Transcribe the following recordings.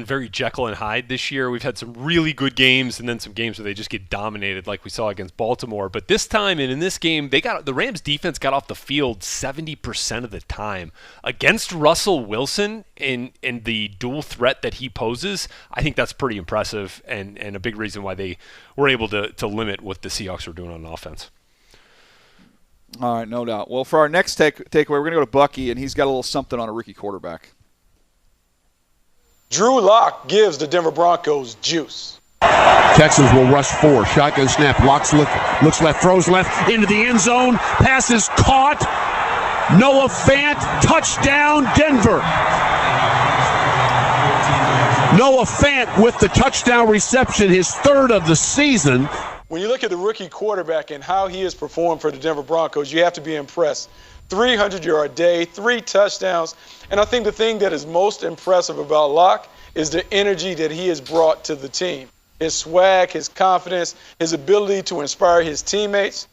very Jekyll and Hyde this year. We've had some really good games and then some games where they just get dominated like we saw against Baltimore. But this time and in this game, the Rams defense got off the field 70% of the time. Against Russell Wilson and the dual threat that he poses, I think that's pretty impressive and a big reason why they were able to limit what the Seahawks were doing on offense. All right, no doubt. Well, for our next takeaway, we're going to go to Bucky, and he's got a little something on a rookie quarterback. Drew Lock gives the Denver Broncos juice. Texans will rush 4. Shotgun snap. Locks looks left, throws left into the end zone. Pass is caught. Noah Fant, touchdown, Denver. Noah Fant with the touchdown reception, his 3rd of the season. When you look at the rookie quarterback and how he has performed for the Denver Broncos, you have to be impressed. 300-yard day, 3 touchdowns. And I think the thing that is most impressive about Locke is the energy that he has brought to the team. His swag, his confidence, his ability to inspire his teammates.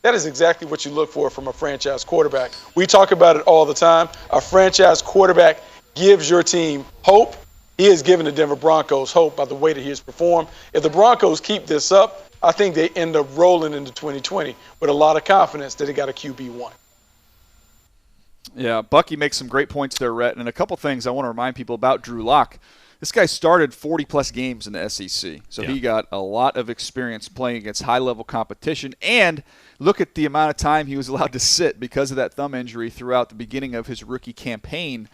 That is exactly what you look for from a franchise quarterback. We talk about it all the time. A franchise quarterback gives your team hope. He has given the Denver Broncos hope by the way that he has performed. If the Broncos keep this up, I think they end up rolling into 2020 with a lot of confidence that they got a QB1. Yeah, Bucky makes some great points there, Rhett. And a couple things I want to remind people about Drew Lock. This guy started 40-plus games in the SEC, so He got a lot of experience playing against high-level competition. And look at the amount of time he was allowed to sit because of that thumb injury throughout the beginning of his rookie campaign.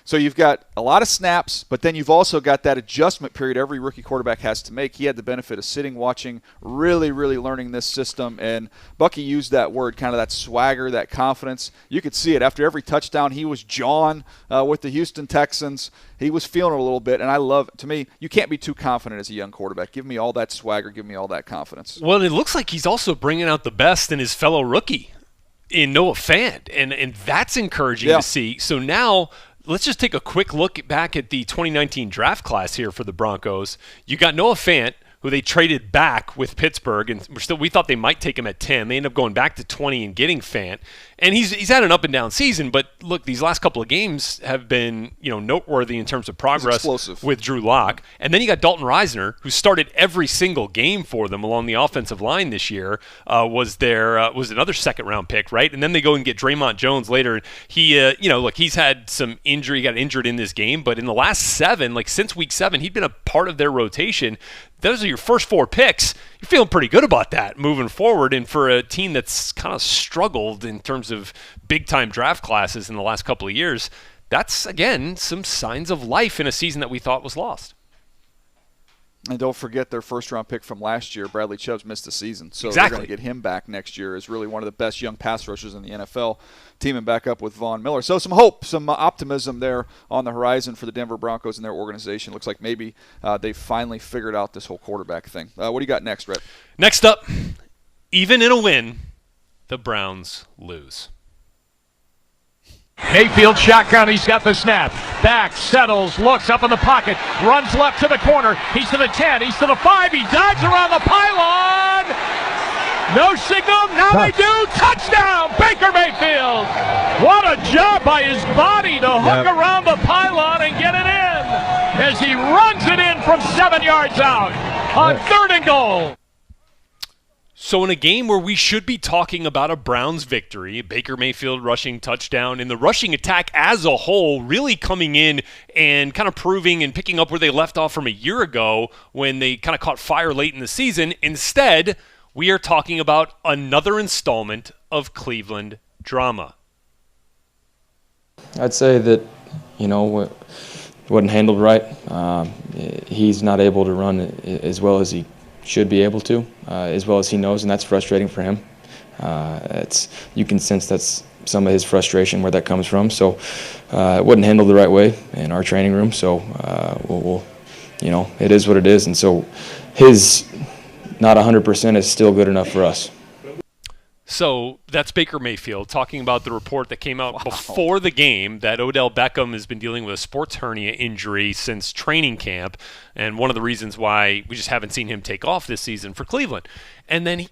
So you've got a lot of snaps, but then you've also got that adjustment period every rookie quarterback has to make. He had the benefit of sitting, watching, really, really learning this system. And Bucky used that word, kind of that swagger, that confidence. You could see it. After every touchdown, he was jawing with the Houston Texans. He was feeling it a little bit, and I love it. To me, you can't be too confident as a young quarterback. Give me all that swagger. Give me all that confidence. Well, it looks like he's also bringing out the best in his fellow rookie in Noah Fant, and that's encouraging to see. So now – let's just take a quick look back at the 2019 draft class here for the Broncos. You got Noah Fant, who they traded back with Pittsburgh, and we thought they might take him at 10. They ended up going back to 20 and getting Fant. And he's had an up and down season, but look, these last couple of games have been, noteworthy in terms of progress with Drew Lock. And then you got Dalton Reisner, who started every single game for them along the offensive line this year. Was another second round pick, right? And then they go and get Draymond Jones later. He, he's had some injury, got injured in this game, but in the last 7, since week 7, he'd been a part of their rotation. Those are your first 4 picks. You're feeling pretty good about that moving forward. And for a team that's kind of struggled in terms of big-time draft classes in the last couple of years, that's, again, some signs of life in a season that we thought was lost. And don't forget their first-round pick from last year. Bradley Chubb's missed the season. So Exactly. They're going to get him back next year as really one of the best young pass rushers in the NFL, teaming back up with Von Miller. So some hope, some optimism there on the horizon for the Denver Broncos and their organization. Looks like maybe they've finally figured out this whole quarterback thing. What do you got next, Rhett? Next up, even in a win, the Browns lose. Mayfield shotgun, he's got the snap. Back, settles, looks up in the pocket, runs left to the corner. He's to the 10, he's to the 5, he dives around the pylon. No signal, now they do. Touchdown, Baker Mayfield. What a job by his body to hook around the pylon and get it in as he runs it in from 7 yards out on 3rd and goal. So in a game where we should be talking about a Browns victory, Baker Mayfield rushing touchdown, and the rushing attack as a whole really coming in and kind of proving and picking up where they left off from a year ago when they kind of caught fire late in the season. Instead, we are talking about another installment of Cleveland drama. I'd say that, wasn't handled right. He's not able to run as well as he should be able to, as well as he knows, and that's frustrating for him. You can sense that's some of his frustration where that comes from. So it wasn't handled the right way in our training room. So it is what it is, and so his not 100% is still good enough for us. So that's Baker Mayfield talking about the report that came out before the game that Odell Beckham has been dealing with a sports hernia injury since training camp, and one of the reasons why we just haven't seen him take off this season for Cleveland. And then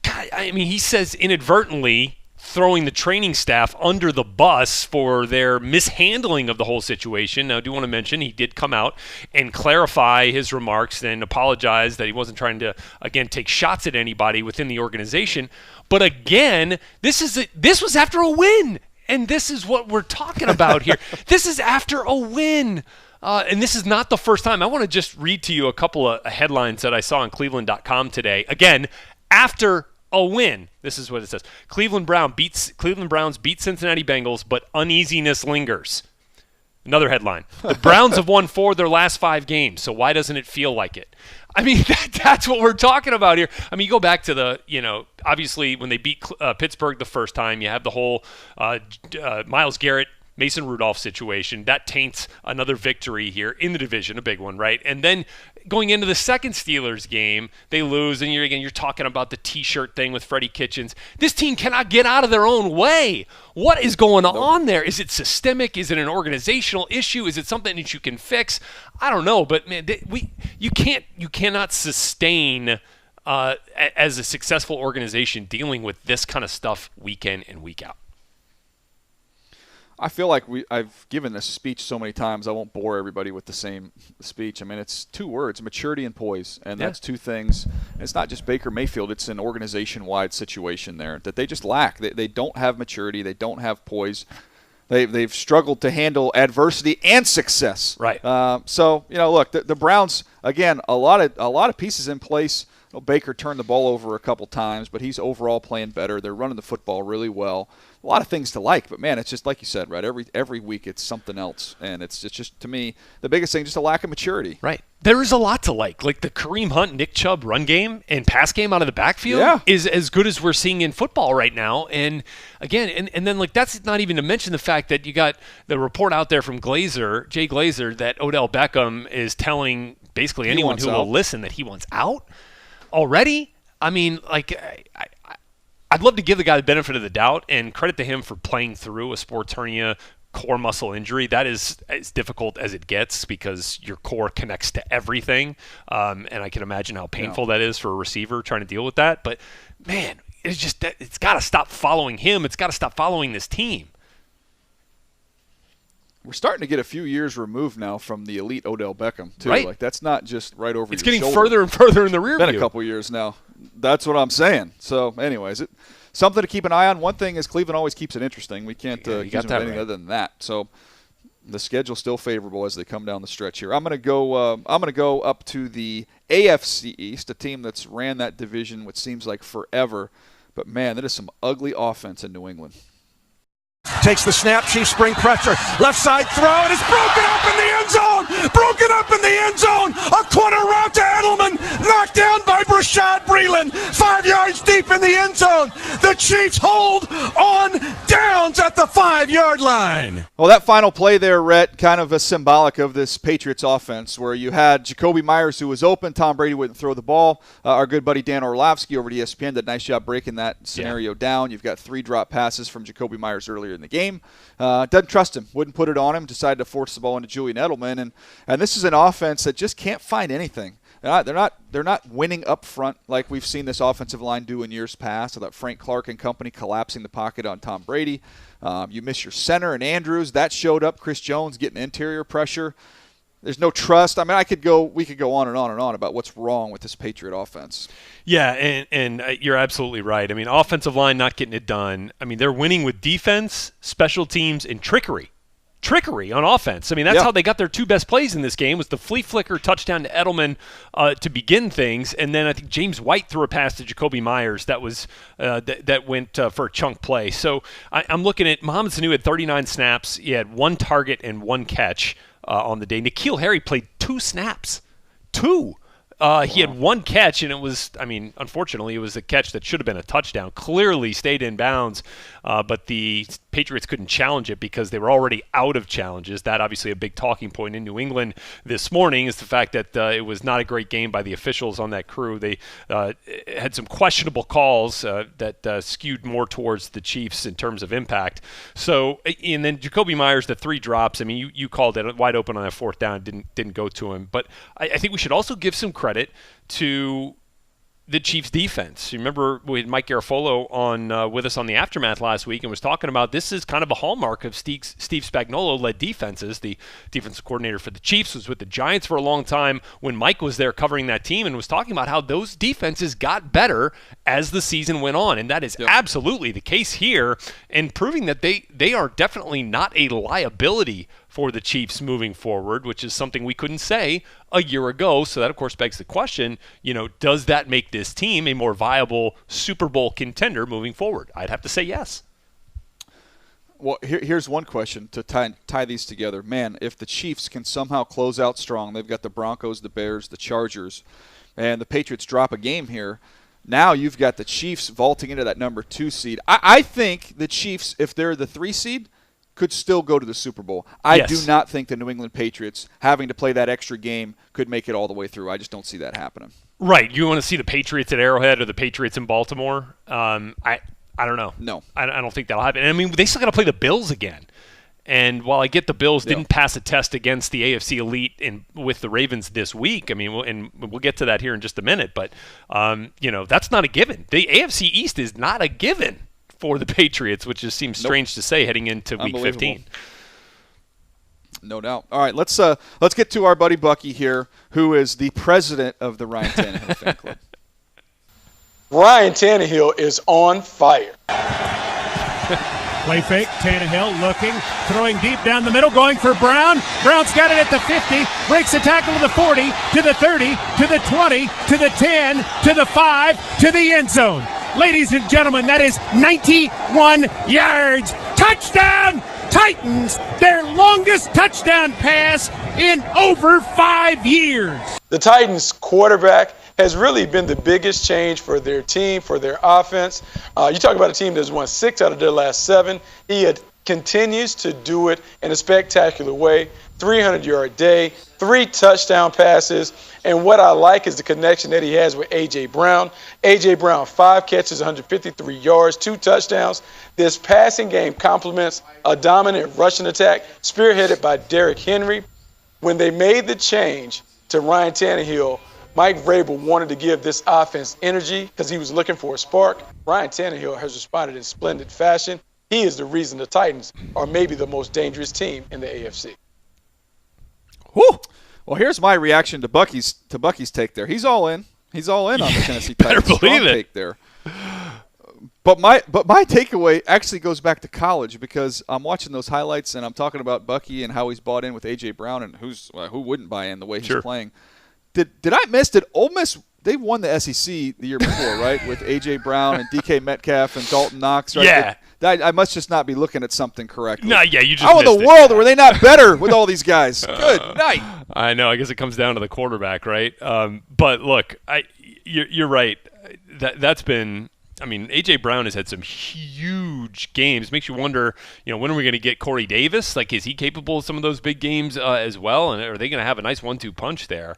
he says inadvertently throwing the training staff under the bus for their mishandling of the whole situation. Now, I do want to mention he did come out and clarify his remarks and apologize that he wasn't trying to, again, take shots at anybody within the organization. But again, this was after a win, and this is what we're talking about here. This is after a win. And this is not the first time. I want to just read to you a couple of headlines that I saw on Cleveland.com today. Again, after a win. This is what it says. Cleveland Browns beat Cincinnati Bengals, but uneasiness lingers. Another headline. The Browns have won 4 of their last 5 games, so why doesn't it feel like it? I mean, that's what we're talking about here. I mean, you go back to the, obviously when they beat Pittsburgh the first time, you have the whole Myles Garrett, Mason Rudolph situation. That taints another victory here in the division, a big one, right? And then going into the second Steelers game, they lose, and you're talking about the T-shirt thing with Freddie Kitchens. This team cannot get out of their own way. What is going on there? Is it systemic? Is it an organizational issue? Is it something that you can fix? I don't know, but man, you cannot sustain as a successful organization dealing with this kind of stuff week in and week out. I feel like I've given this speech so many times, I won't bore everybody with the same speech. I mean, it's 2 words, maturity and poise, and that's 2 things. And it's not just Baker Mayfield. It's an organization-wide situation there that they just lack. They don't have maturity. They don't have poise. They've struggled to handle adversity and success. Right. So, look, the Browns, again, a lot of pieces in place. Baker turned the ball over a couple times, but he's overall playing better. They're running the football really well. A lot of things to like, but man, it's just like you said, right? Every week it's something else, and it's just to me the biggest thing, just a lack of maturity. Right. There is a lot to like the Kareem Hunt, Nick Chubb run game and pass game out of the backfield is as good as we're seeing in football right now. And again, and then that's not even to mention the fact that you got the report out there from Jay Glazer, that Odell Beckham is telling basically anyone who will listen that he wants out already. I mean, I'd love to give the guy the benefit of the doubt and credit to him for playing through a sports hernia core muscle injury. That is as difficult as it gets because your core connects to everything. And I can imagine how painful that is for a receiver trying to deal with that. But, man, it's got to stop following him. It's got to stop following this team. We're starting to get a few years removed now from the elite Odell Beckham, too. Right. That's not just right over your shoulder. It's getting further and further in the rear view. It's been a couple years now. That's what I'm saying. So, anyways, something to keep an eye on. One thing is Cleveland always keeps it interesting. We can't accuse them of anything other than that. So, the schedule's still favorable as they come down the stretch here. I'm going to go up to the AFC East, a team that's ran that division what seems like forever. But, man, that is some ugly offense in New England. Takes the snap, Chiefs spring pressure, left side throw, and it's broken up in the end zone! Broken up in the end zone! A corner route to Edelman, knocked down by Brashad Breeland, 5 yards deep in the end zone. The Chiefs hold on downs at the 5-yard line. Well, that final play there, Rhett, kind of a symbolic of this Patriots offense where you had Jacoby Myers who was open, Tom Brady wouldn't throw the ball. Our good buddy Dan Orlovsky over at ESPN did a nice job breaking that scenario down. You've got 3 drop passes from Jacoby Myers earlier in the game. Doesn't trust him, wouldn't put it on him, decided to force the ball into Julian Edelman, and this is an offense that just can't find anything. They're not winning up front like we've seen this offensive line do in years past. I thought Frank Clark and company collapsing the pocket on Tom Brady. You miss your center and Andrews. That showed up. Chris Jones getting interior pressure. There's no trust. I mean, we could go on and on and on about what's wrong with this Patriot offense. Yeah, and you're absolutely right. I mean, offensive line not getting it done. I mean, they're winning with defense, special teams, and trickery. Trickery on offense. I mean, that's how they got their 2 best plays in this game was the flea flicker touchdown to Edelman to begin things, and then I think James White threw a pass to Jacoby Myers that was that went for a chunk play. So I'm looking at Mohamed Sanu had 39 snaps. He had 1 target and 1 catch on the day. N'Keal Harry played 2 snaps. 2. He had 1 catch, and it was, unfortunately, it was a catch that should have been a touchdown. Clearly stayed in bounds, but the Patriots couldn't challenge it because they were already out of challenges. That obviously a big talking point in New England this morning is the fact that it was not a great game by the officials on that crew. They had some questionable calls that skewed more towards the Chiefs in terms of impact. So, and then Jacoby Myers, the 3 drops. I mean, you called it wide open on that 4th down, didn't go to him. But I think we should also give some credit to the Chiefs' defense. You remember we had Mike Garafolo on with us on the Aftermath last week and was talking about this is kind of a hallmark of Steve Spagnuolo-led defenses. The defensive coordinator for the Chiefs was with the Giants for a long time when Mike was there covering that team and was talking about how those defenses got better as the season went on. And that is absolutely the case here, and proving that they are definitely not a liability for the Chiefs moving forward, which is something we couldn't say a year ago. So that, of course, begs the question, does that make this team a more viable Super Bowl contender moving forward? I'd have to say yes. Well, here's one question to tie these together. Man, if the Chiefs can somehow close out strong, they've got the Broncos, the Bears, the Chargers, and the Patriots drop a game here. Now you've got the Chiefs vaulting into that number 2 seed. I think the Chiefs, if they're the 3 seed, could still go to the Super Bowl. I do not think the New England Patriots, having to play that extra game, could make it all the way through. I just don't see that happening. Right. You want to see the Patriots at Arrowhead or the Patriots in Baltimore? I don't know. No. I don't think that'll happen. And, I mean, they still got to play the Bills again. And while I get the Bills didn't pass a test against the AFC elite with the Ravens this week, I mean, we'll get to that here in just a minute, but, that's not a given. The AFC East is not a given for the Patriots, which just seems strange to say heading into Week 15. No doubt. All right, let's get to our buddy Bucky here, who is the president of the Ryan Tannehill fan club. Ryan Tannehill is on fire. Play fake, Tannehill looking, throwing deep down the middle, going for Brown. Brown's got it at the 50, breaks the tackle to the 40, to the 30, to the 20, to the 10, to the 5, to the end zone. Ladies and gentlemen, that is 91 yards. Touchdown, Titans, their longest touchdown pass in over 5 years. The Titans quarterback has really been the biggest change for their team, for their offense. You talk about a team that's won 6 out of their last 7. He continues to do it in a spectacular way. 300-yard day, 3 touchdown passes, and what I like is the connection that he has with A.J. Brown. A.J. Brown, 5 catches, 153 yards, 2 touchdowns. This passing game complements a dominant rushing attack spearheaded by Derrick Henry. When they made the change to Ryan Tannehill, Mike Vrabel wanted to give this offense energy because he was looking for a spark. Ryan Tannehill has responded in splendid fashion. He is the reason the Titans are maybe the most dangerous team in the AFC. Woo! Well, here's my reaction to Bucky's take there. He's all in. He's all in on the Tennessee Titans. Better believe it. Take there. But my takeaway actually goes back to college because I'm watching those highlights and I'm talking about Bucky and how he's bought in with A.J. Brown and who wouldn't buy in the way he's playing. Did I miss? Did Ole Miss? They won the SEC the year before, right? With A.J. Brown and DK Metcalf and Dalton Knox, right? Yeah. I must just not be looking at something correctly. No, yeah, you just How in missed the it. world were they not better with all these guys? Good night. I know. I guess it comes down to the quarterback, right? But look, you're right. That's been. I mean, A.J. Brown has had some huge games. Makes you wonder, when are we going to get Corey Davis? Like, is he capable of some of those big games as well? And are they going to have a nice 1-2 punch there?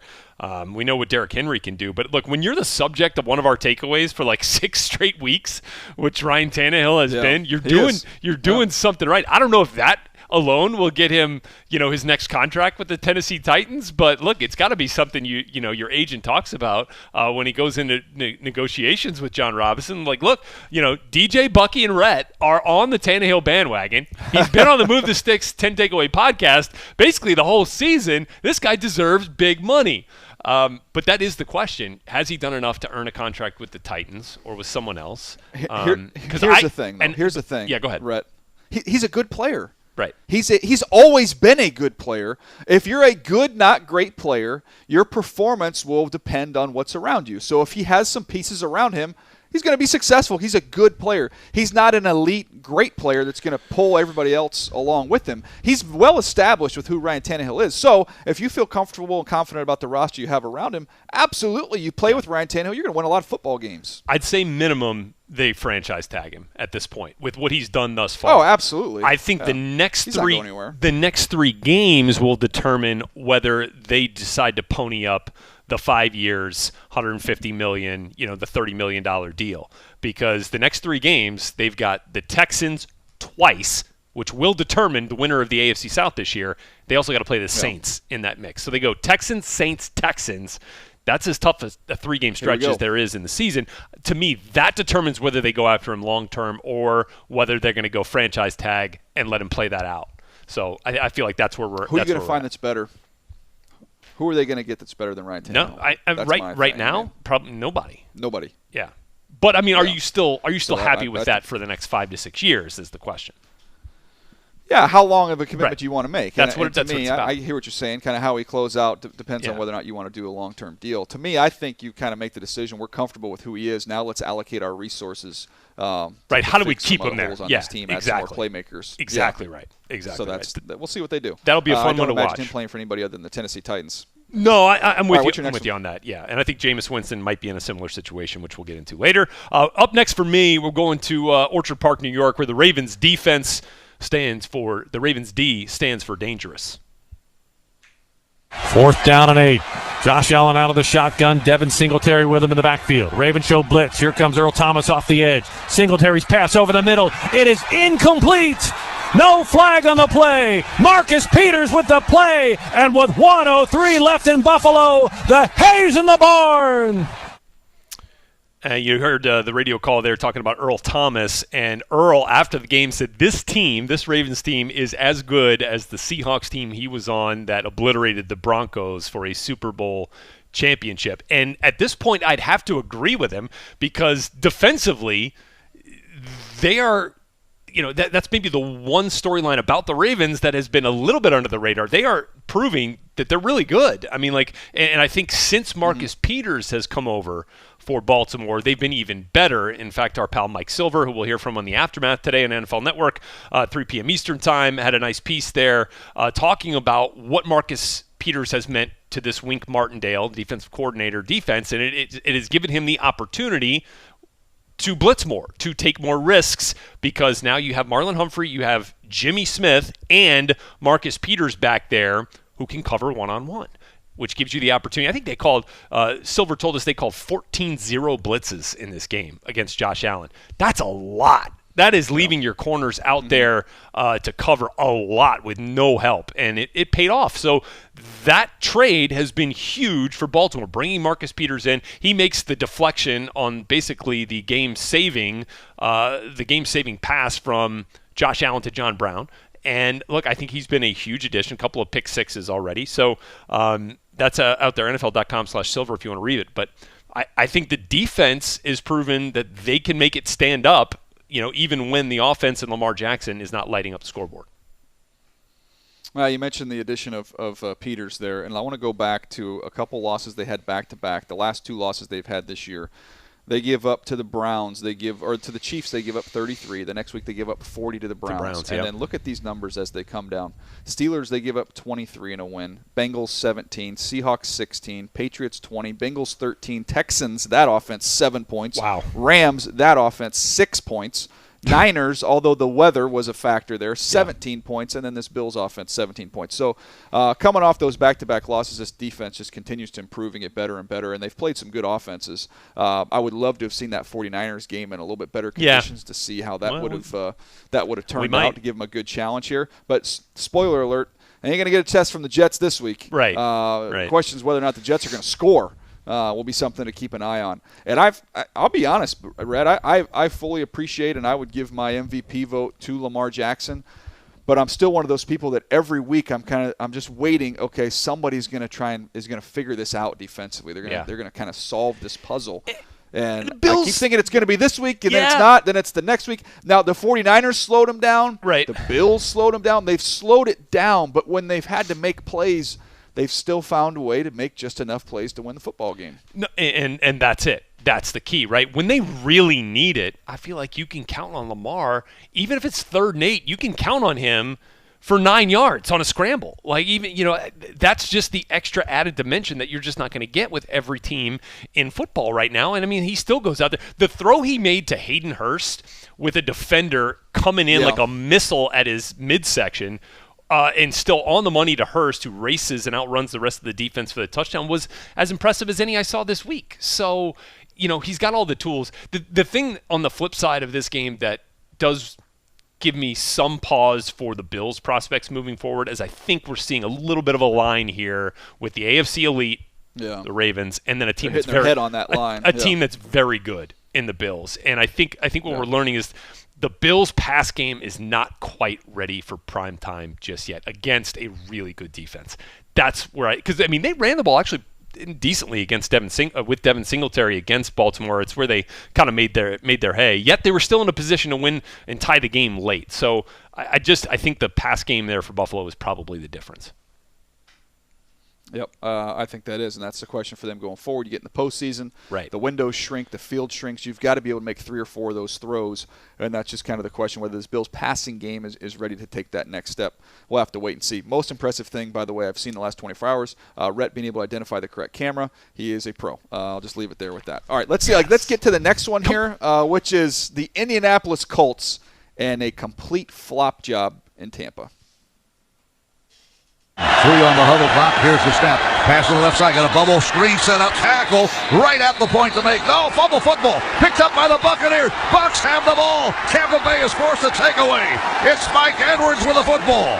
We know what Derrick Henry can do. But, look, when you're the subject of one of our takeaways for, 6 straight weeks, which Ryan Tannehill has been, you're doing something right. I don't know if that alone will get him, his next contract with the Tennessee Titans. But look, it's got to be something your agent talks about when he goes into negotiations with John Robinson. Like, look, DJ, Bucky, and Rhett are on the Tannehill bandwagon. He's been on the Move the Sticks 10 Takeaway podcast basically the whole season. This guy deserves big money. But that is the question. Has he done enough to earn a contract with the Titans or with someone else? Here's the thing. Yeah, go ahead. Rhett. He's a good player. Right. He's always been a good player. If you're a good, not great player, your performance will depend on what's around you. So if he has some pieces around him, he's going to be successful. He's a good player. He's not an elite, great player that's going to pull everybody else along with him. He's well established with who Ryan Tannehill is. So if you feel comfortable and confident about the roster you have around him, absolutely, you play with Ryan Tannehill, you're going to win a lot of football games. I'd say minimum they franchise tag him at this point with what he's done thus far. Oh, absolutely. I think the next 3 games will determine whether they decide to pony up the 5 years, $150 million, the $30 million deal. Because the next 3 games, they've got the Texans twice, which will determine the winner of the AFC South this year. They also got to play the Saints in that mix. So they go Texans, Saints, Texans. That's as tough as a 3-game stretch as there is in the season. To me, that determines whether they go after him long-term or whether they're going to go franchise tag and let him play that out. So I feel like that's where we're. Who are you going to find that's better? Who are they going to get that's better than Ryan Tannehill? No, right now, probably nobody. Nobody. Yeah, but I mean, are you still happy with that for the next 5 to 6 years? Is the question. Yeah, how long of a commitment do you want to make? That's to what it's about. I hear what you're saying. Kind of how he close out depends on whether or not you want to do a long-term deal. To me, I think you kind of make the decision. We're comfortable with who he is. Now let's allocate our resources. Right. How do we keep him there? On this team, add some more playmakers. Exactly right. Exactly. So we'll see what they do. That'll be a fun one to watch. I don't imagine him playing for anybody other than the Tennessee Titans. No, I'm with you. I'm with one? you on that. Yeah, and I think Jameis Winston might be in a similar situation, which we'll get into later. Up next for me, we're going to Orchard Park, New York, where the Ravens defense the Ravens D stands for dangerous. 4th down and 8. Josh Allen out of the shotgun. Devin Singletary with him in the backfield. Ravens show blitz. Here comes Earl Thomas off the edge. Singletary's pass over the middle. It is incomplete. No flag on the play. Marcus Peters with the play. And with 1:03 left in Buffalo, the hay's in the barn. You heard the radio call there talking about Earl Thomas, and Earl, after the game, said this Ravens team, is as good as the Seahawks team he was on that obliterated the Broncos for a Super Bowl championship. And at this point, I'd have to agree with him because defensively, they are, that's maybe the one storyline about the Ravens that has been a little bit under the radar. They are proving that they're really good. I mean, and I think since Marcus Peters has come over for Baltimore, they've been even better. In fact, our pal Mike Silver, who we'll hear from on the Aftermath today on NFL Network, 3 p.m. Eastern Time, had a nice piece there talking about what Marcus Peters has meant to this Wink Martindale, defensive coordinator, defense, and it has given him the opportunity to blitz more, to take more risks, because now you have Marlon Humphrey, you have Jimmy Smith, and Marcus Peters back there who can cover one-on-one, which gives you the opportunity. I think they called, Silver told us they called 14-0 blitzes in this game against Josh Allen. That's a lot. That is leaving your corners out there to cover a lot with no help, and it paid off. So that trade has been huge for Baltimore, bringing Marcus Peters in. He makes the deflection on basically the game-saving pass from Josh Allen to John Brown. And, look, I think he's been a huge addition, a couple of pick sixes already. So that's out there, NFL.com/silver if you want to read it. But I think the defense is proven that they can make it stand up, even when the offense and Lamar Jackson is not lighting up the scoreboard. Well, you mentioned the addition of Peters there, and I want to go back to a couple losses they had back-to-back. The last 2 losses they've had this year. They give up to the Browns. To the Chiefs, they give up 33. The next week, they give up 40 to the Browns. And then look at these numbers as they come down. Steelers, they give up 23 in a win. Bengals, 17. Seahawks, 16. Patriots, 20. Bengals, 13. Texans, that offense, 7 points. Wow. Rams, that offense, 6 points. Niners, although the weather was a factor there, 17 points, and then this Bills offense, 17 points. So coming off those back-to-back losses, this defense just continues to improving it better and better, and they've played some good offenses. I would love to have seen that 49ers game in a little bit better conditions to see how that would have turned out to give them a good challenge here. But spoiler alert, they ain't going to get a test from the Jets this week. Right. The question is whether or not the Jets are going to score. Will be something to keep an eye on. And I'll be honest, Red, I fully appreciate and I would give my MVP vote to Lamar Jackson, but I'm still one of those people that every week I'm just waiting. Okay, somebody's going to is going to figure this out defensively. They're going to kind of solve this puzzle. And I keep thinking it's going to be this week, and then it's not. Then it's the next week. Now, the 49ers slowed them down. Right. The Bills slowed them down. They've slowed it down, but when they've had to make plays, they've still found a way to make just enough plays to win the football game. No, and that's it. That's the key, right? When they really need it, I feel like you can count on Lamar. Even if it's 3rd and 8, you can count on him for 9 yards on a scramble. That's just the extra added dimension that you're just not going to get with every team in football right now. And, I mean, he still goes out there. The throw he made to Hayden Hurst with a defender coming in like a missile at his midsection and still on the money to Hurst, who races and outruns the rest of the defense for the touchdown, was as impressive as any I saw this week. So, he's got all the tools. The thing on the flip side of this game that does give me some pause for the Bills' prospects moving forward is I think we're seeing a little bit of a line here with the AFC elite the Ravens, and then a team that's very head on that line. A team that's very good in the Bills. And I think what we're learning is the Bills' pass game is not quite ready for prime time just yet against a really good defense. That's where because they ran the ball actually decently against Devin Singletary against Baltimore. It's where they kind of made their hay. Yet they were still in a position to win and tie the game late. So I think the pass game there for Buffalo is probably the difference. Yep, I think that is, and that's the question for them going forward. You get in the postseason, right? The windows shrink, the field shrinks. You've got to be able to make 3 or 4 of those throws, and that's just kind of the question whether this Bills passing game is ready to take that next step. We'll have to wait and see. Most impressive thing, by the way, I've seen the last 24 hours, Rhett being able to identify the correct camera. He is a pro. I'll just leave it there with that. All right, let's see. Let's get to the next one here, which is the Indianapolis Colts and a complete flop job in Tampa. 3 on the huddle clock. Here's the snap. Pass on the left side. Got a bubble screen set up. Tackle right at the point to make. No, fumble football. Picked up by the Buccaneers. Bucs have the ball. Tampa Bay is forced to take away. It's Mike Edwards with the football.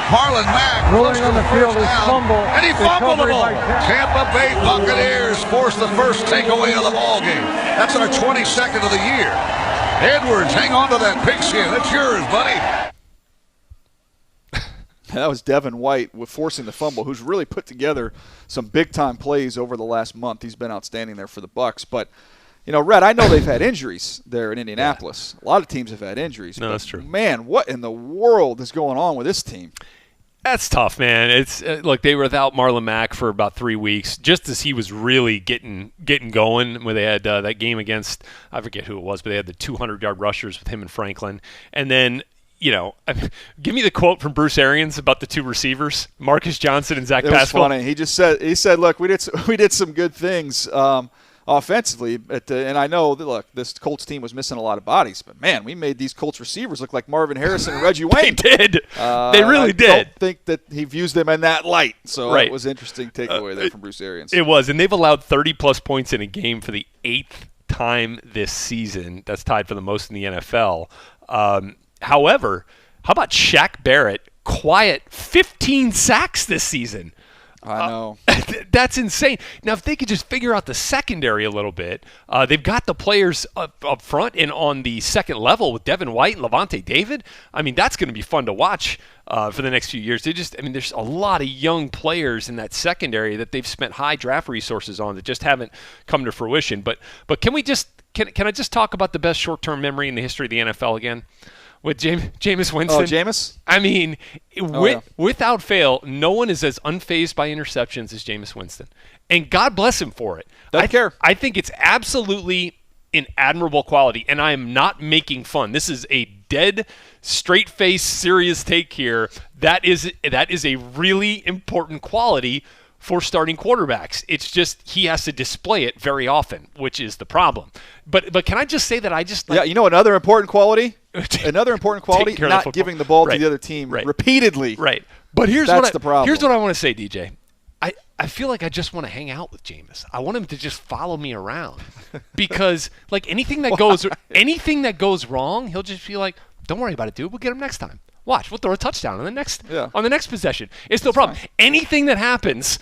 Marlon Mack rolling on the field is fumble. And he fumbled the ball. Tampa Bay Buccaneers forced the first takeaway of the ball game. That's our 22nd of the year. Edwards, hang on to that pigskin. That's yours, buddy. That was Devin White with forcing the fumble, who's really put together some big-time plays over the last month. He's been outstanding there for the Bucs. But, Rhett, I know they've had injuries there in Indianapolis. Yeah. A lot of teams have had injuries. No, that's true. Man, what in the world is going on with this team? That's tough, man. It's look, they were without Marlon Mack for about 3 weeks, just as he was really getting going. When they had that game against, I forget who it was, but they had the 200-yard rushers with him and Franklin, and then. Give me the quote from Bruce Arians about the 2 receivers, Marcus Johnson and Zach Pascal. It was funny. He said, look, we did some good things offensively, and I know that this Colts team was missing a lot of bodies, but man, we made these Colts receivers look like Marvin Harrison and Reggie Wayne. They did. They really did. I don't think that he views them in that light. So It was an interesting takeaway there from Bruce Arians. It was, and they've allowed 30-plus points in a game for the 8th time this season. That's tied for the most in the NFL. However, how about Shaq Barrett? Quiet 15 sacks this season. I know. That's insane. Now, if they could just figure out the secondary a little bit, they've got the players up front and on the second level with Devin White and Levante David. That's going to be fun to watch for the next few years. There's a lot of young players in that secondary that they've spent high draft resources on that just haven't come to fruition. But can we just can I just talk about the best short-term memory in the history of the NFL again? With Jameis Winston. Oh, Jameis? Without fail, no one is as unfazed by interceptions as Jameis Winston. And God bless him for it. Doesn't care. I think it's absolutely an admirable quality, and I am not making fun. This is a dead, straight-faced, serious take here. That is a really important quality for starting quarterbacks. It's just he has to display it very often, which is the problem. But can I just say that I just another important quality? Another important quality, not giving the ball to the other team repeatedly. Right. But here's the problem. Here's what I want to say, DJ. I feel like I just want to hang out with Jameis. I want him to just follow me around because anything that goes wrong, he'll just be like, "Don't worry about it, dude. We'll get him next time. Watch, we'll throw a touchdown on the next possession. It's no problem. Anything that happens,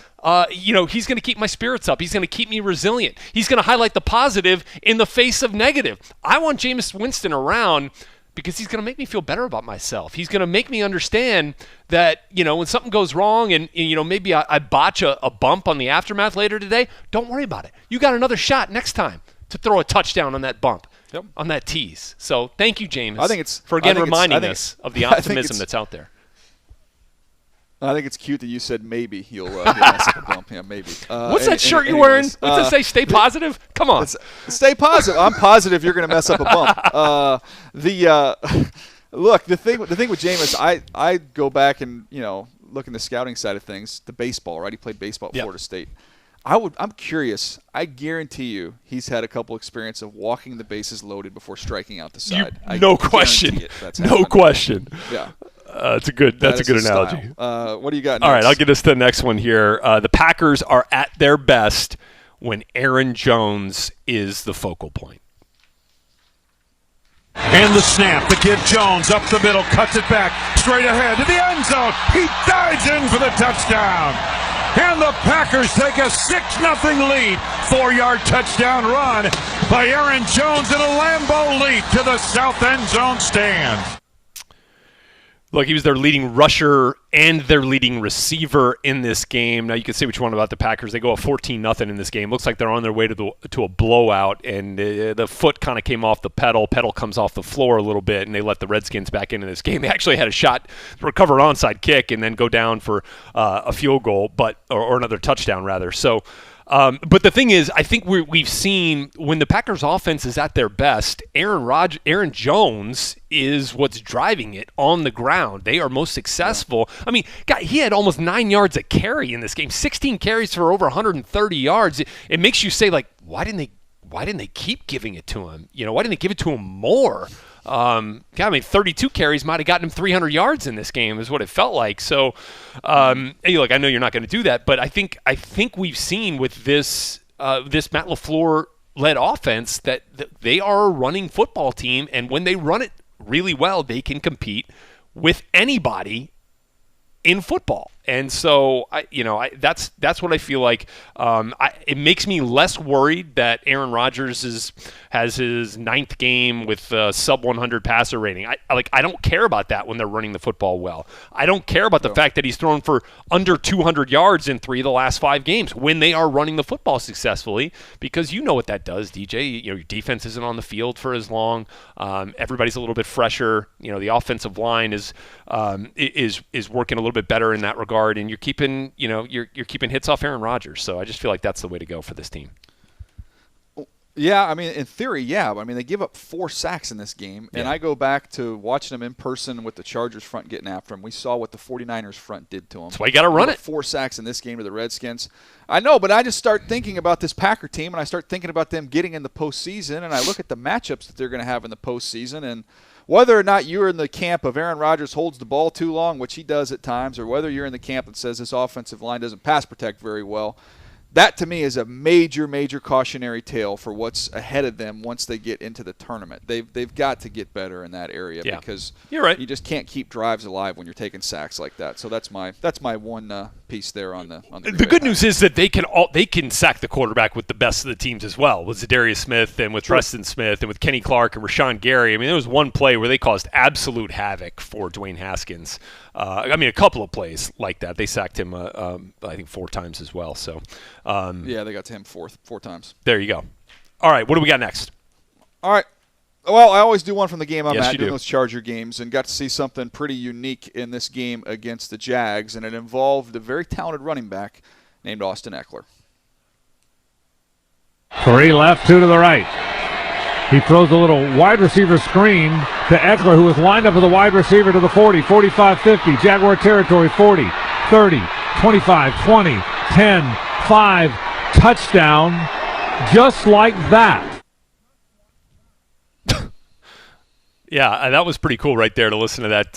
he's going to keep my spirits up. He's going to keep me resilient. He's going to highlight the positive in the face of negative. I want Jameis Winston around because he's going to make me feel better about myself. He's going to make me understand that, when something goes wrong and maybe I botch a bump on the aftermath later today, don't worry about it. You got another shot next time to throw a touchdown on that bump. Yep. On that tease. So thank you, James, for reminding us of the optimism that's out there. I think it's cute that you said maybe he'll mess up a bump. Yeah, maybe. What's that shirt you're wearing? What's it say? Stay positive? Come on. Stay positive. I'm positive you're going to mess up a bump. Look, the thing with Jameis, I go back and look in the scouting side of things. The baseball, right? He played baseball at Florida State. I'm curious. I guarantee you he's had a couple experience of walking the bases loaded before striking out the side. No question. No question. Yeah. That's a good analogy. What do you got next? All right, I'll get us to the next one here. The Packers are at their best when Aaron Jones is the focal point. And the snap, the kid Jones up the middle, cuts it back, straight ahead to the end zone. He dives in for the touchdown. And the Packers take a 6-0 lead. 4-yard touchdown run by Aaron Jones and a Lambeau leap to the south end zone stand. Look, he was their leading rusher and their leading receiver in this game. Now, you can say what you want about the Packers. They go up 14-0 in this game. Looks like they're on their way to a blowout, and the foot kind of came off the pedal. Pedal comes off the floor a little bit, and they let the Redskins back into this game. They actually had a shot to recover an onside kick and then go down for a field goal, or another touchdown, rather. So, but the thing is, I think we've seen when the Packers offense is at their best, Aaron Jones is what's driving it on the ground. They are most successful. Yeah. I mean, God, he had almost 9 yards a carry in this game, 16 carries for over 130 yards. It makes you say, like, why didn't they keep giving it to him? Why didn't they give it to him more? 32 carries might have gotten him 300 yards in this game is what it felt like. So, hey, look, I know you're not going to do that, but I think we've seen with this Matt LaFleur-led offense that they are a running football team, and when they run it really well, they can compete with anybody in football. And so, that's what I feel like. It makes me less worried that Aaron Rodgers has his 9th game with a sub 100 passer rating. I don't care about that when they're running the football well. I don't care about the fact that he's thrown for under 200 yards in 3 of the last 5 games when they are running the football successfully, because you know what that does, DJ. Your defense isn't on the field for as long. Everybody's a little bit fresher. The offensive line is working a little bit better in that regard. And you're keeping hits off Aaron Rodgers. So I just feel like that's the way to go for this team. Yeah, I mean, in theory, yeah. I mean, they give up 4 sacks in this game, and I go back to watching them in person with the Chargers front getting after them. We saw what the 49ers front did to them. That's why you got to run it. 4 sacks in this game to the Redskins. I know, but I just start thinking about this Packer team, and I start thinking about them getting in the postseason, and I look at the matchups that they're going to have in the postseason, and whether or not you're in the camp of Aaron Rodgers holds the ball too long, which he does at times, or whether you're in the camp that says this offensive line doesn't pass protect very well, that to me is a major, major cautionary tale for what's ahead of them once they get into the tournament. They've got to get better in that area because you're right. You just can't keep drives alive when you're taking sacks like that. So that's my one piece there on the. The good news is that they can sack the quarterback with the best of the teams as well, with Zadarius Smith and with Preston Smith and with Kenny Clark and Rashawn Gary. I mean, there was one play where they caused absolute havoc for Dwayne Haskins. A couple of plays like that. They sacked him, I think, 4 times as well. So. They got to him 4 times. There you go. All right, what do we got next? All right. Well, I always do one from the game I'm at, doing those Charger games, and got to see something pretty unique in this game against the Jags, and it involved a very talented running back named Austin Eckler. 3 left, 2 to the right. He throws a little wide receiver screen to Eckler, who is lined up with a wide receiver to the 40, 45, 50, Jaguar territory, 40, 30, 25, 20, 10, 5, touchdown, just like that. Yeah, that was pretty cool right there to listen to that.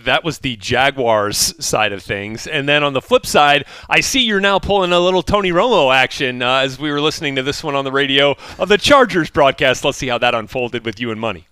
That was the Jaguars side of things. And then on the flip side, I see you're now pulling a little Tony Romo action as we were listening to this one on the radio of the Chargers broadcast. Let's see how that unfolded with you and Money.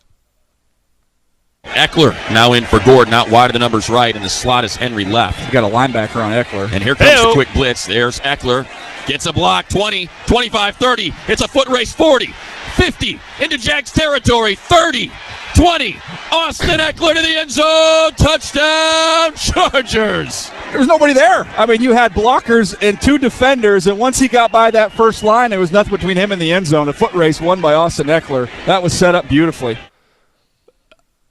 Eckler now in for Gordon, out wide of the numbers right, and the slot is Henry left. You got a linebacker on Eckler. And here comes the quick blitz. There's Eckler. Gets a block, 20, 25, 30. It's a foot race, 40, 50, into Jags territory, 30, 20. Austin Eckler to the end zone. Touchdown, Chargers. There was nobody there. I mean, you had blockers and 2 defenders, and once he got by that first line, there was nothing between him and the end zone. A foot race won by Austin Eckler. That was set up beautifully.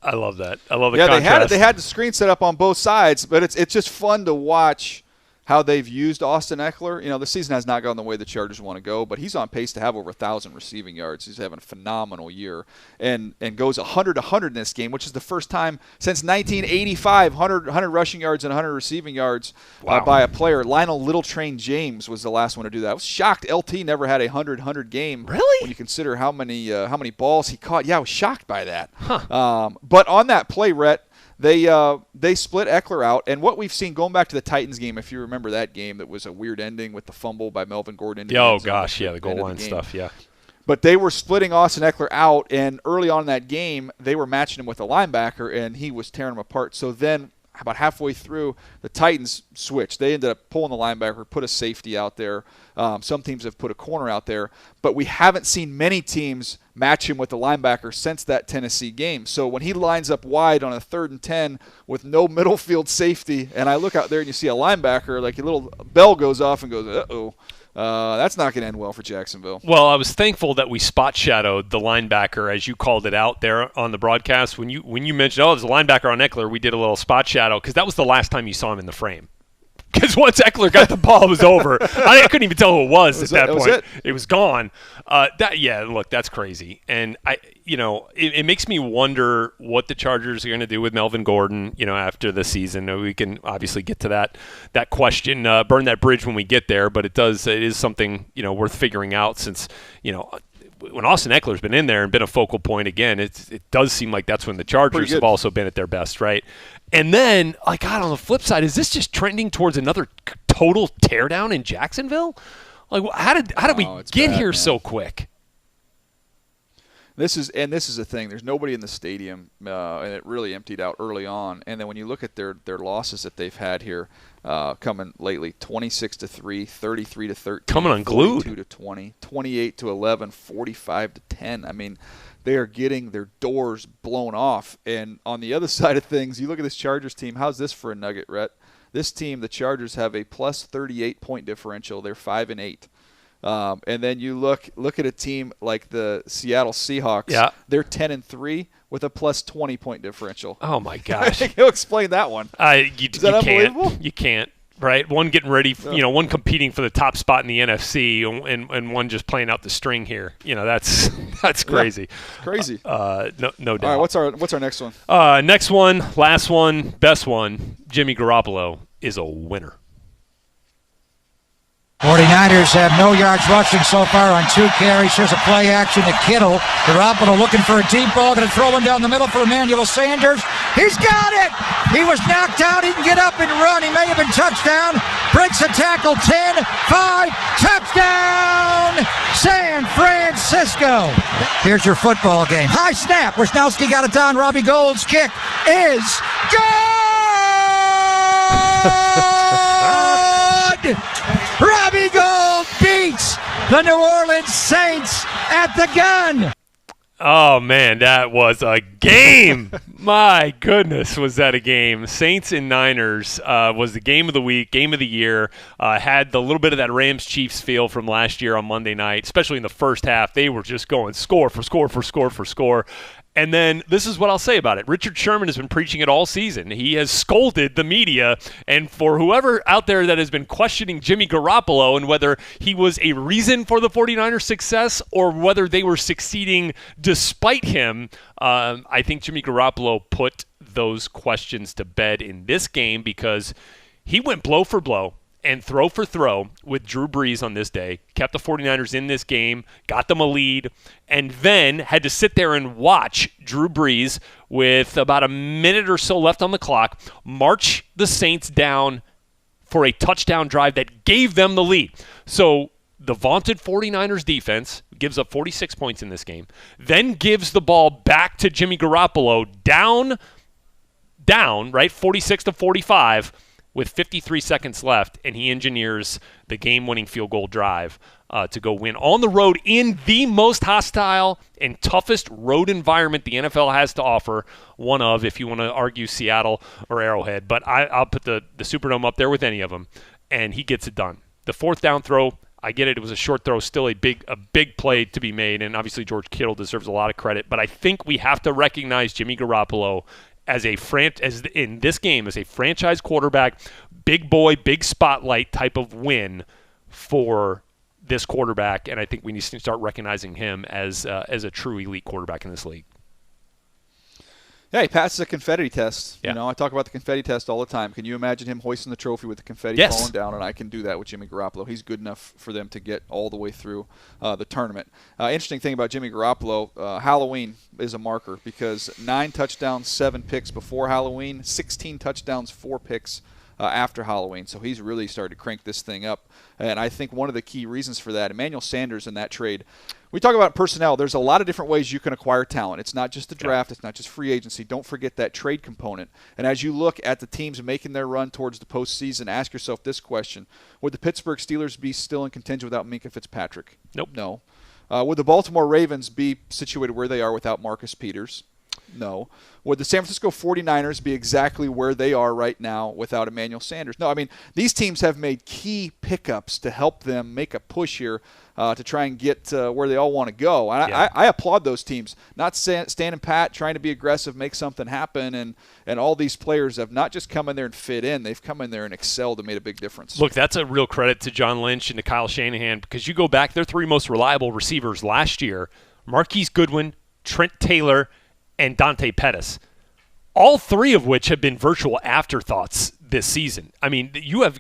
I love that. I love the contrast. Yeah, they had the screen set up on both sides, but it's just fun to watch how they've used Austin Eckler. The season has not gone the way the Chargers want to go, but he's on pace to have over 1,000 receiving yards. He's having a phenomenal year and goes 100-100 in this game, which is the first time since 1985, 100 rushing yards and 100 receiving yards by a player. Lionel Littletrain James was the last one to do that. I was shocked LT never had a 100 game. Really? When you consider how many balls he caught. Yeah, I was shocked by that. Huh. But on that play, Rhett, They split Eckler out, and what we've seen going back to the Titans game, if you remember that game, that was a weird ending with the fumble by Melvin Gordon. The goal line stuff, yeah. But they were splitting Austin Eckler out, and early on in that game, they were matching him with a linebacker, and he was tearing him apart. So then, about halfway through, the Titans switched. They ended up pulling the linebacker, put a safety out there. Some teams have put a corner out there. But we haven't seen many teams match him with the linebacker since that Tennessee game. So when he lines up wide on a 3rd and 10 with no middle field safety, and I look out there and you see a linebacker, like a little bell goes off and goes, uh-oh. That's not going to end well for Jacksonville. Well, I was thankful that we spot shadowed the linebacker, as you called it out there on the broadcast. When you mentioned, there's a linebacker on Eckler, we did a little spot shadow because that was the last time you saw him in the frame. Because once Eckler got the ball, it was over. I couldn't even tell who it was at that point. It was gone. Look, that's crazy. And it makes me wonder what the Chargers are going to do with Melvin Gordon, after the season. We can obviously get to that question, burn that bridge when we get there. But it is something worth figuring out since when Austin Eckler's been in there and been a focal point again, it does seem like that's when the Chargers have also been at their best, right? And then, on the flip side, is this just trending towards another total teardown in Jacksonville? Like, how did we get here so quick? This is the thing. There's nobody in the stadium, and it really emptied out early on. And then when you look at their losses that they've had here, coming lately, 26-3, 33-13, coming unglued, 42-20, 28-11, 45-10. I mean, they are getting their doors blown off. And on the other side of things, you look at this Chargers team. How's this for a nugget, Rhett? This team, the Chargers, have a plus 38 point differential. They're 5-8. And then you look at a team like the Seattle Seahawks. Yeah. They're 10-3 with a plus 20 point differential. Oh my gosh! He'll explain that one. Is that unbelievable? You can't. Right, one getting ready, one competing for the top spot in the NFC, and one just playing out the string here. That's crazy. Yeah, crazy. No doubt. All right, what's our next one? Next one, last one, best one. Jimmy Garoppolo is a winner. 49ers have no yards rushing so far on 2 carries. Here's a play action to Kittle. Garoppolo looking for a deep ball. Going to throw one down the middle for Emmanuel Sanders. He's got it! He was knocked out. He can get up and run. He may have been touchdown. Breaks a tackle. 10, 5, touchdown! San Francisco. Here's your football game. High snap. Wisnowski got it down. Robbie Gould's kick is good! Robbie Gould beats the New Orleans Saints at the gun. Oh, man, that was a game. My goodness, was that a game. Saints and Niners was the game of the week, game of the year. Had the little bit of that Rams-Chiefs feel from last year on Monday night, especially in the first half. They were just going score for score for score for score. And then this is what I'll say about it. Richard Sherman has been preaching it all season. He has scolded the media. And for whoever out there that has been questioning Jimmy Garoppolo and whether he was a reason for the 49ers' success or whether they were succeeding despite him, I think Jimmy Garoppolo put those questions to bed in this game because he went blow for blow and throw for throw with Drew Brees on this day, kept the 49ers in this game, got them a lead, and then had to sit there and watch Drew Brees with about a minute or so left on the clock march the Saints down for a touchdown drive that gave them the lead. So the vaunted 49ers defense gives up 46 points in this game, then gives the ball back to Jimmy Garoppolo down, right, 46-45, with 53 seconds left, and he engineers the game-winning field goal drive to go win on the road in the most hostile and toughest road environment the NFL has to offer, one of, if you want to argue Seattle or Arrowhead. But I'll put the Superdome up there with any of them, and he gets it done. The 4th down throw, I get it was a short throw, still a big play to be made, and obviously George Kittle deserves a lot of credit. But I think we have to recognize Jimmy Garoppolo as in this game, as a franchise quarterback, big boy, big spotlight type of win for this quarterback, and I think we need to start recognizing him as a true elite quarterback in this league. Yeah, he passes a confetti test. Yeah. I talk about the confetti test all the time. Can you imagine him hoisting the trophy with the confetti falling down? And I can do that with Jimmy Garoppolo. He's good enough for them to get all the way through the tournament. Interesting thing about Jimmy Garoppolo, Halloween is a marker because 9 touchdowns, 7 picks before Halloween, 16 touchdowns, 4 picks after Halloween. So he's really started to crank this thing up. And I think one of the key reasons for that, Emmanuel Sanders in that trade, we talk about personnel. There's a lot of different ways you can acquire talent. It's not just the draft. It's not just free agency. Don't forget that trade component. And as you look at the teams making their run towards the postseason, ask yourself this question. Would the Pittsburgh Steelers be still in contention without Minkah Fitzpatrick? Nope. No. Would the Baltimore Ravens be situated where they are without Marcus Peters? No. Would the San Francisco 49ers be exactly where they are right now without Emmanuel Sanders? No. I mean, these teams have made key pickups to help them make a push here to try and get where they all want to go. And I applaud those teams, not standing pat, trying to be aggressive, make something happen. And all these players have not just come in there and fit in. They've come in there and excelled and made a big difference. Look, that's a real credit to John Lynch and to Kyle Shanahan, because you go back, their three most reliable receivers last year, Marquise Goodwin, Trent Taylor, and Dante Pettis, all three of which have been virtual afterthoughts this season. I mean, you have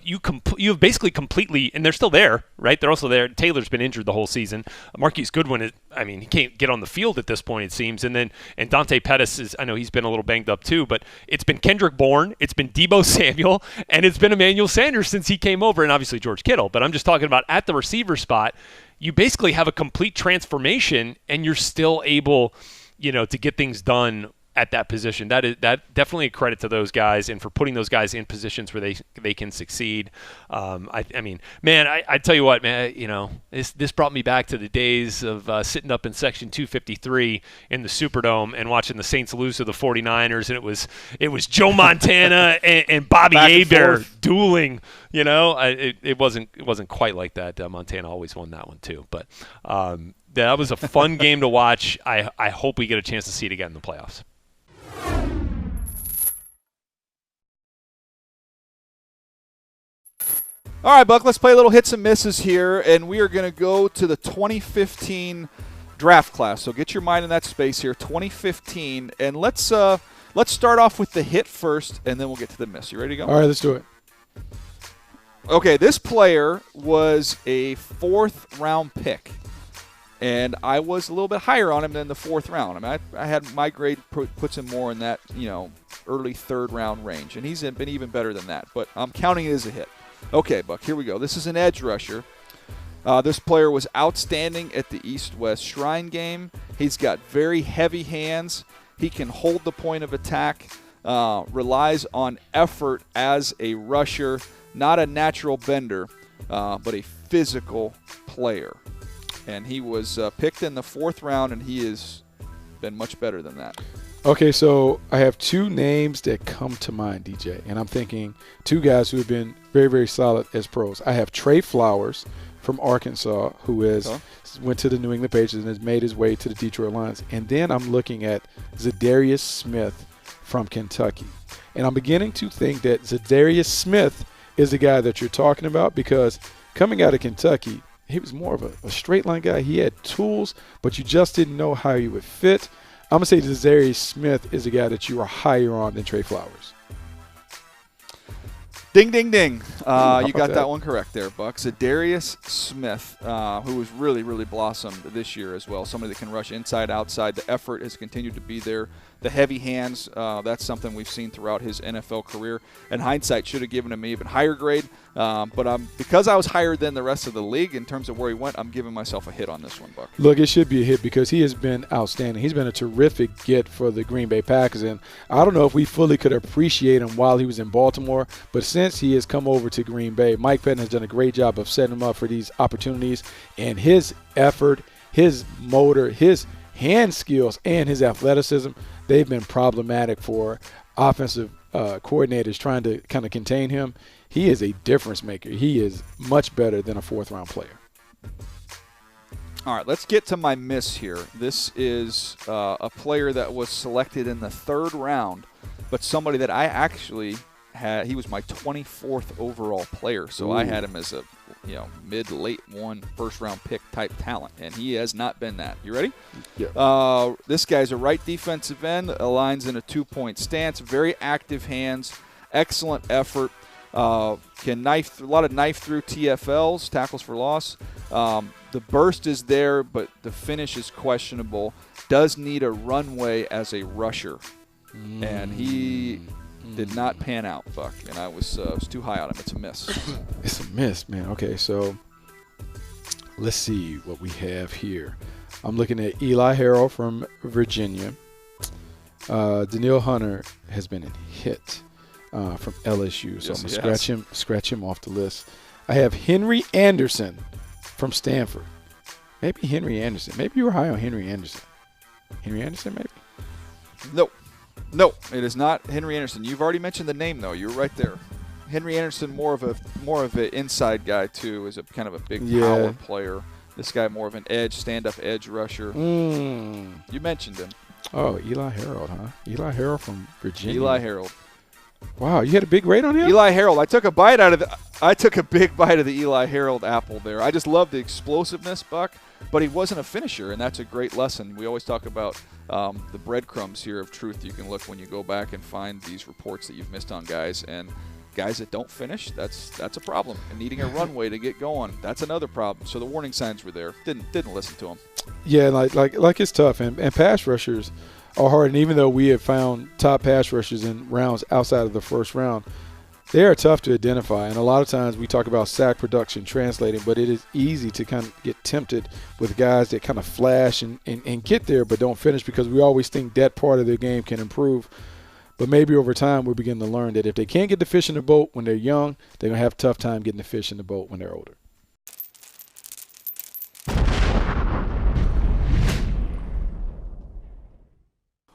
basically completely, and they're still there, right? They're also there. Taylor's been injured the whole season. Marquise Goodwin he can't get on the field at this point, it seems. And Dante Pettis is, I know he's been a little banged up too, but it's been Kendrick Bourne, it's been Deebo Samuel, and it's been Emmanuel Sanders since he came over, and obviously George Kittle. But I'm just talking about at the receiver spot, you basically have a complete transformation, and you're still able, to get things done at that position. That definitely a credit to those guys, and for putting those guys in positions where they can succeed. I tell you what, man, this brought me back to the days of sitting up in section 253 in the Superdome and watching the Saints lose to the 49ers, and it was Joe Montana and Bobby Hebert dueling. It wasn't quite like that. Montana always won that one too, but that was a fun game to watch. I hope we get a chance to see it again in the playoffs. All right, Buck, let's play a little hits and misses here, and we are going to go to the 2015 draft class. So get your mind in that space here, 2015, and let's start off with the hit first, and then we'll get to the miss. You ready to go? All right, let's do it. Okay, this player was a fourth-round pick, and I was a little bit higher on him than the fourth round. I mean, I had my grade puts him more in that early third-round range, and he's been even better than that, but I'm counting it as a hit. Okay, Buck, here we go. This is an edge rusher. This player was outstanding at the East-West Shrine game. He's got very heavy hands. He can hold the point of attack, relies on effort as a rusher, not a natural bender, but a physical player. And he was picked in the fourth round, and he has been much better than that. Okay, so I have two names that come to mind, DJ, and I'm thinking two guys who have been very, very solid as pros. I have Trey Flowers from Arkansas, who went to the New England Patriots and has made his way to the Detroit Lions. And then I'm looking at Zadarius Smith from Kentucky. And I'm beginning to think that Zadarius Smith is the guy that you're talking about, because coming out of Kentucky, he was more of a straight line guy. He had tools, but you just didn't know how he would fit. I'm going to say Zadarius Smith is a guy that you are higher on than Trey Flowers. Ding, ding, ding. You got that one correct there, Buck. Zadarius Smith, who has really, really blossomed this year as well. Somebody that can rush inside, outside. The effort has continued to be there. The heavy hands, that's something we've seen throughout his NFL career. And hindsight should have given him an even higher grade. But because I was higher than the rest of the league in terms of where he went, I'm giving myself a hit on this one, Buck. Look, it should be a hit because he has been outstanding. He's been a terrific get for the Green Bay Packers. And I don't know if we fully could appreciate him while he was in Baltimore, but since he has come over to Green Bay, Mike Pettin has done a great job of setting him up for these opportunities. And his effort, his motor, his hand skills, and his athleticism, they've been problematic for offensive coordinators trying to kind of contain him. He is a difference maker. He is much better than a fourth-round player. All right, let's get to my miss here. This is a player that was selected in the third round, but somebody that I actually had. He was my 24th overall player, so I had him as a mid-late first-round pick type talent, and he has not been that. You ready? Yeah. This guy's a right defensive end, aligns in a two-point stance, very active hands, excellent effort, can a lot of knife through TFLs, tackles for loss. The burst is there, but the finish is questionable. Does need a runway as a rusher, and he Did not pan out, Buck, and I was too high on him. It's a miss. It's a miss, man. Okay, so let's see what we have here. I'm looking at Eli Harrell from Virginia. Daniil Hunter has been a hit from LSU, so Yes, I'm going to scratch him off the list. I have Henry Anderson from Stanford. Maybe Henry Anderson. Maybe you were high on Henry Anderson. Henry Anderson, maybe? No, it is not Henry Anderson. You've already mentioned the name, though. You're right there. Henry Anderson, more of an inside guy too, is a kind of a big power player. This guy more of an stand-up edge rusher. You mentioned him. Oh, Eli Harold, huh? Eli Harold from Virginia. Eli Harold. Wow, you had a big rate on him? Eli Harold. I took a big bite of the Eli Harold apple there. I just love the explosiveness, Buck, but he wasn't a finisher, and that's a great lesson. We always talk about the breadcrumbs here of truth you can look when you go back and find these reports that you've missed on guys, and guys that don't finish, that's a problem. And needing a runway to get going, that's another problem. So the warning signs were there. Didn't listen to him. Yeah, like it's tough, and pass rushers are hard. And even though we have found top pass rushers in rounds outside of the first round, they are tough to identify. And a lot of times we talk about sack production translating, but it is easy to kind of get tempted with guys that kind of flash and get there but don't finish, because we always think that part of their game can improve. But maybe over time we begin to learn that if they can't get the fish in the boat when they're young, they're going to have a tough time getting the fish in the boat when they're older.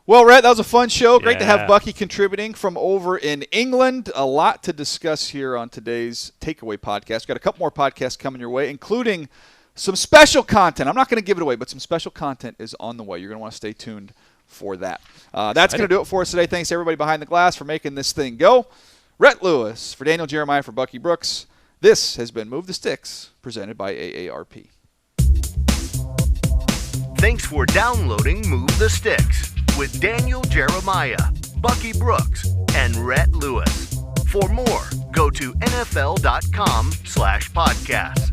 Well, Rhett, that was a fun show. Great to have Bucky contributing from over in England. A lot to discuss here on today's Takeaway podcast. Got a couple more podcasts coming your way, including some special content. I'm not going to give it away, but some special content is on the way. You're going to want to stay tuned for that. That's going to do it for us today. Thanks to everybody behind the glass for making this thing go. Rhett Lewis for Daniel Jeremiah for Bucky Brooks. This has been Move the Sticks, presented by AARP. Thanks for downloading Move the Sticks with Daniel Jeremiah, Bucky Brooks, and Rhett Lewis. For more, go to NFL.com/podcasts.